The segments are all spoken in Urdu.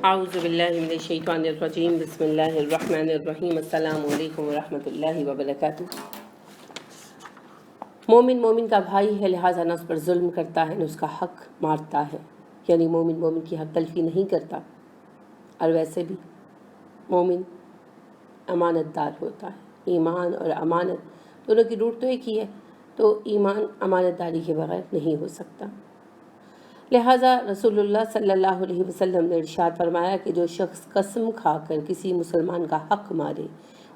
اعوذ باللہ من الشیطان الرجیم، بسم اللہ الرحمن الرحیم، السلام علیکم ورحمۃ اللہ وبرکاتہ۔ مومن کا بھائی ہے، لہٰذا نہ اس پر ظلم کرتا ہے نہ اس کا حق مارتا ہے، یعنی مومن کی حق تلفی نہیں کرتا۔ اور ویسے بھی مومن امانت دار ہوتا ہے، ایمان اور امانت دونوں کی روٹ تو ایک ہی ہے، تو ایمان امانت داری کے بغیر نہیں ہو سکتا۔ لہٰذا رسول اللہ صلی اللہ علیہ وسلم نے ارشاد فرمایا کہ جو شخص قسم کھا کر کسی مسلمان کا حق مارے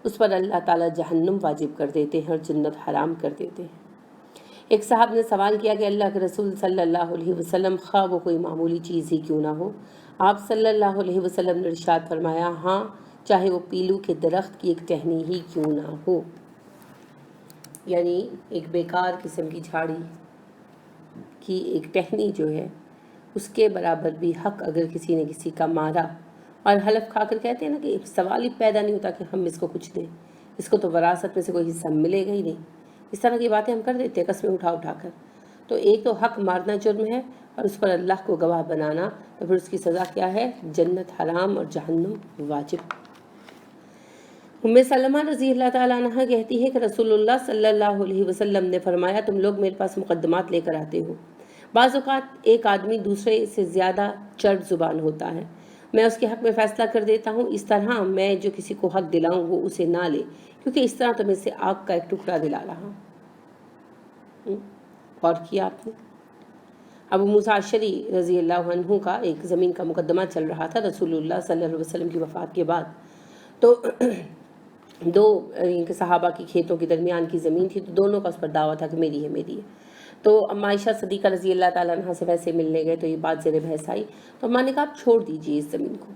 اس پر اللہ تعالیٰ جہنم واجب کر دیتے ہیں اور جنت حرام کر دیتے ہیں۔ ایک صاحب نے سوال کیا کہ اللہ کے رسول صلی اللہ علیہ وسلم، خواہ وہ کوئی معمولی چیز ہی کیوں نہ ہو، آپ صلی اللہ علیہ وسلم نے ارشاد فرمایا، ہاں چاہے وہ پیلو کے درخت کی ایک ٹہنی ہی کیوں نہ ہو، یعنی ایک بیکار قسم کی جھاڑی کی ایک ٹہنی جو ہے اس کے برابر بھی حق اگر کسی نے کسی کا مارا، اور حلف کھا کر کہتے ہیں نا کہ سوال ہی پیدا نہیں ہوتا کہ ہم اس کو کچھ دیں، اس کو تو وراثت میں سے کوئی حصہ ملے گا ہی نہیں، اس طرح کی باتیں ہم کر دیتے ہیں قسمیں اٹھا کر۔ تو ایک تو حق مارنا جرم ہے اور اس پر اللہ کو گواہ بنانا، تو پھر اس کی سزا کیا ہے؟ جنت حرام اور جہنم واجب۔ ام سلمہ رضی اللہ تعالیٰ عنہ کہتی ہے کہ رسول اللہ صلی اللہ علیہ وسلم نے فرمایا، تم لوگ میرے پاس مقدمات لے کر آتے ہو، بعض اوقات ایک آدمی دوسرے سے زیادہ چڑ زبان ہوتا ہے، میں اس کے حق میں فیصلہ کر دیتا ہوں، اس طرح میں جو کسی کو حق دلاؤں وہ اسے نہ لے، کیونکہ اس طرح تو میں سے آگ کا ایک ٹکڑا دلا رہا ہوں۔ اور کیا آپ نے؟ ابو موسیٰ اشعری رضی اللہ عنہ کا ایک زمین کا مقدمہ چل رہا تھا رسول اللہ صلی اللہ علیہ وسلم کی وفات کے بعد، تو دو صحابہ کی کھیتوں کے درمیان کی زمین تھی، تو دونوں کا اس پر دعویٰ تھا کہ میری ہے۔ تو اما عائشہ صدیقہ رضی اللہ تعالیٰ عنہ سے ویسے ملنے گئے تو یہ بات زیر بحث آئی، تو اماں نے کہا آپ چھوڑ دیجئے اس زمین کو،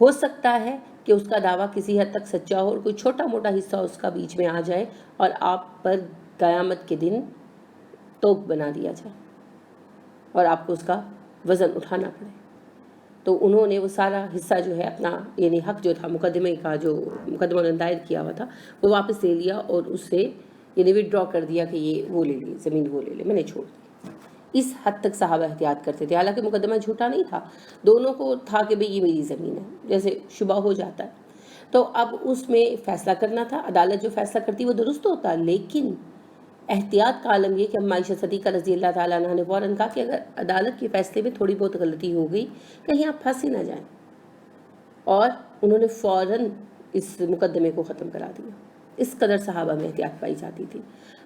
ہو سکتا ہے کہ اس کا دعویٰ کسی حد تک سچا ہو اور کوئی چھوٹا موٹا حصہ اس کا بیچ میں آ جائے اور آپ پر قیامت کے دن توپ بنا دیا جائے اور آپ کو اس کا وزن اٹھانا پڑے۔ تو انہوں نے وہ سارا حصہ جو ہے اپنا، یعنی حق جو تھا مقدمے کا، جو مقدمہ نے دائر کیا ہوا تھا، وہ واپس لے لیا اور اس سے یعنی وڈرا کر دیا کہ یہ وہ لے لی زمین، وہ لے لے، میں نے چھوڑ دی۔ اس حد تک صحابہ احتیاط کرتے تھے، حالانکہ مقدمہ جھوٹا نہیں تھا، دونوں کو تھا کہ بھئی یہ میری زمین ہے، جیسے شبہ ہو جاتا ہے۔ تو اب اس میں فیصلہ کرنا تھا، عدالت جو فیصلہ کرتی وہ درست ہوتا، لیکن احتیاط کا عالم یہ کہ ام عائشہ صدیقہ رضی اللہ تعالیٰ عنہ نے فوراً کہا کہ اگر عدالت کے فیصلے میں تھوڑی بہت غلطی ہو گئی کہیں آپ پھنس ہی نہ جائیں، اور انہوں نے فوراً اس مقدمے کو ختم کرا دیا۔ اس قدر صحابہ میں احتیاط پائی جاتی تھی۔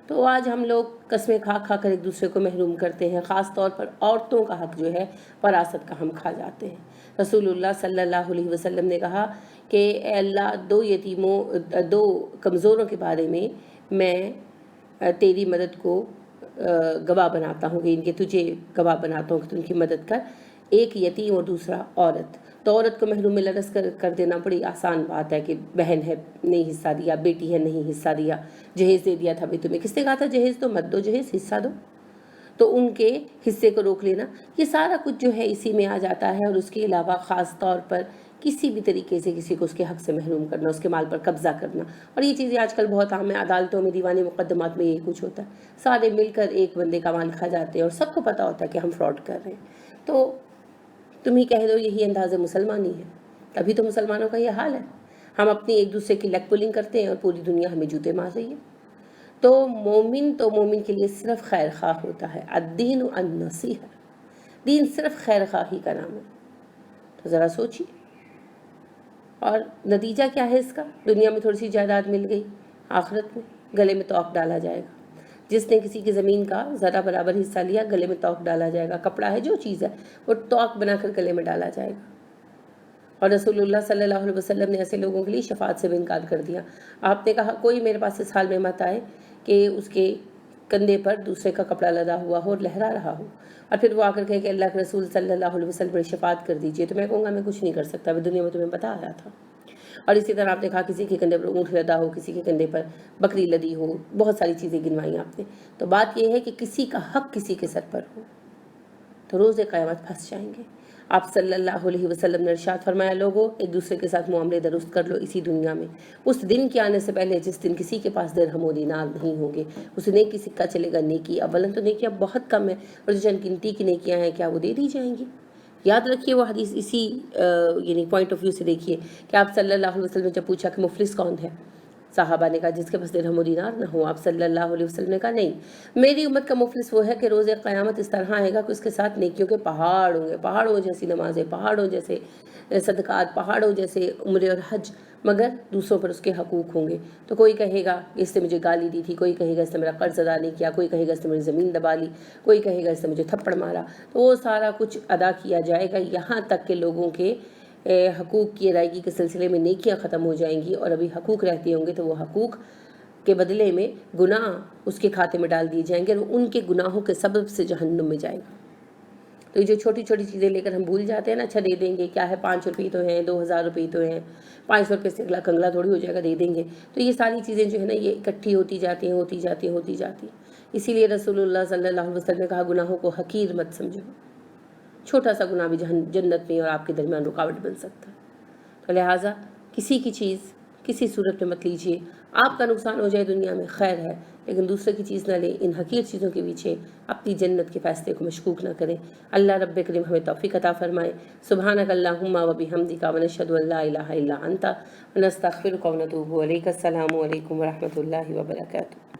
تو آج ہم لوگ قسمیں کھا کر ایک دوسرے کو محروم کرتے ہیں، خاص طور پر عورتوں کا حق جو ہے وراثت کا ہم کھا جاتے ہیں۔ رسول اللہ صلی اللہ علیہ وسلم نے کہا کہ اے اللہ، دو کمزوروں کے بارے میں تیری مدد کو گواہ بناتا ہوں، کہ ان کے تجھے گواہ بناتا ہوں کہ تم کی مدد کر، ایک یتیم اور دوسرا عورت۔ تو عورت کو محروم لرز کر دینا بڑی آسان بات ہے کہ بہن ہے نہیں حصہ دیا، بیٹی ہے نہیں حصہ دیا، جہیز دے دیا تھا بھی تمہیں، کس نے کہا تھا جہیز تو مت دو، جہیز حصہ دو، تو ان کے حصے کو روک لینا، یہ سارا کچھ جو ہے اسی میں آ جاتا ہے۔ اور اس کے علاوہ خاص طور پر کسی بھی طریقے سے کسی کو اس کے حق سے محروم کرنا، اس کے مال پر قبضہ کرنا، اور یہ چیزیں آج کل بہت عام ہیں، عدالتوں میں، دیوانی مقدمات میں یہی کچھ ہوتا ہے، سارے مل کر ایک بندے کا مال کھا جاتے ہیں اور سب کو پتہ ہوتا ہے کہ ہم فراڈ کر رہے ہیں۔ تو تم ہی کہہ دو یہی انداز مسلمانی ہے، تبھی تو مسلمانوں کا یہ حال ہے، ہم اپنی ایک دوسرے کی لیگ پولنگ کرتے ہیں اور پوری دنیا ہمیں جوتے مار رہی ہے۔ تو مومن کے لیے صرف خیر خواہ ہوتا ہے، الدین النصیحہ، دین صرف خیر خواہی کا نام ہے۔ تو ذرا سوچیے، اور نتیجہ کیا ہے اس کا؟ دنیا میں تھوڑی سی جائیداد مل گئی، آخرت میں گلے میں توق ڈالا جائے گا۔ جس نے کسی کی زمین کا ذرا برابر حصہ لیا، گلے میں توق ڈالا جائے گا، کپڑا ہے جو چیز ہے وہ توق بنا کر گلے میں ڈالا جائے گا۔ اور رسول اللہ صلی اللہ علیہ وسلم نے ایسے لوگوں کے لیے شفاعت سے بھی انکار کر دیا۔ آپ نے کہا کوئی میرے پاس اس حال میں مت آئے کہ اس کے کندھے پر دوسرے کا کپڑا لدا ہوا ہو اور لہرا رہا ہو، اور پھر وہ آ کر کہے کہ اللہ کے رسول صلی اللہ علیہ وسلم پر شفاعت کر دیجئے، تو میں کہوں گا میں کچھ نہیں کر سکتا، میں دنیا میں تمہیں بتا رہا تھا۔ اور اسی طرح آپ نے کہا کسی کے کندھے پر اونٹ لدا ہو، کسی کے کندھے پر بکری لدی ہو، بہت ساری چیزیں گنوائی آپ نے۔ تو بات یہ ہے کہ کسی کا حق کسی کے سر پر ہو تو روز قیامت پھنس جائیں گے۔ آپ صلی اللہ علیہ وسلم نے ارشاد فرمایا، لوگوں ایک دوسرے کے ساتھ معاملے درست کر لو اسی دنیا میں، اس دن کے آنے سے پہلے جس دن کسی کے پاس درہم و دینار نہیں ہوں گے، اس نیکی سکہ چلے گا نیکی، اولاً تو نیکیاں بہت کم ہیں، اور جو چند گنتی کی نیکیاں ہیں کیا وہ دے دی جائیں گی؟ یاد رکھیے وہ حدیث اسی یعنی پوائنٹ آف ویو سے دیکھیے کہ آپ صلی اللہ علیہ وسلم نے جب پوچھا کہ مفلس کون ہے، صحابہ نے کہا جس کے پاس درہم و دینار نہ ہو. آپ صلی اللہ علیہ وسلم نے کہا نہیں، میری امت کا مفلس وہ ہے کہ روز قیامت اس طرح آئے گا کہ اس کے ساتھ نیکیوں کے پہاڑ ہوں گے، پہاڑوں جیسی نمازیں، پہاڑوں جیسے صدقات، پہاڑوں جیسے عمرے اور حج، مگر دوسروں پر اس کے حقوق ہوں گے. تو کوئی کہے گا اس نے مجھے گالی دی تھی، کوئی کہے گا اس نے میرا قرض ادا نہیں کیا، کوئی کہے گا اس نے میری زمین دبا لی، کوئی کہے گا اس نے مجھے تھپڑ مارا. تو وہ سارا کچھ ادا کیا جائے گا، یہاں تک کہ لوگوں کے حقوق کی ادائیگی کے سلسلے میں نیکیاں ختم ہو جائیں گی، اور ابھی حقوق رہتے ہوں گے تو وہ حقوق کے بدلے میں گناہ اس کے کھاتے میں ڈال دیے جائیں گے، اور ان کے گناہوں کے سبب سے جہنم میں جائے گا. تو یہ جو چھوٹی چھوٹی چیزیں لے کر ہم بھول جاتے ہیں نا، اچھا دے دیں گے، کیا ہے 5 روپے تو ہیں، 2000 روپے تو ہیں، 500 روپے سے اگلا کنگلا تھوڑی ہو جائے گا، دے دیں گے. تو یہ ساری چیزیں جو ہے نا یہ اکٹھی ہوتی جاتی ہیں. اسی لیے رسول اللہ صلی اللہ علیہ وسلم نے کہا گناہوں کو حقیر مت سمجھو، چھوٹا سا گناہ بھی جنت میں اور آپ کے درمیان رکاوٹ بن سکتا ہے. تو لہٰذا کسی کی چیز کسی صورت میں مت لیجیے. آپ کا نقصان ہو جائے دنیا میں خیر ہے، لیکن دوسرے کی چیز نہ لیں. ان حقیر چیزوں کے پیچھے اپنی جنت کے فیصلے کو مشکوک نہ کریں. اللہ رب کریم ہمیں توفیق عطا فرمائے. سبحانک اللہم و بحمدک ونشہد ان لا الہ الا انت ونستغفرک ونتوب الیک. السلام علیکم ورحمۃ اللہ وبرکاتہ.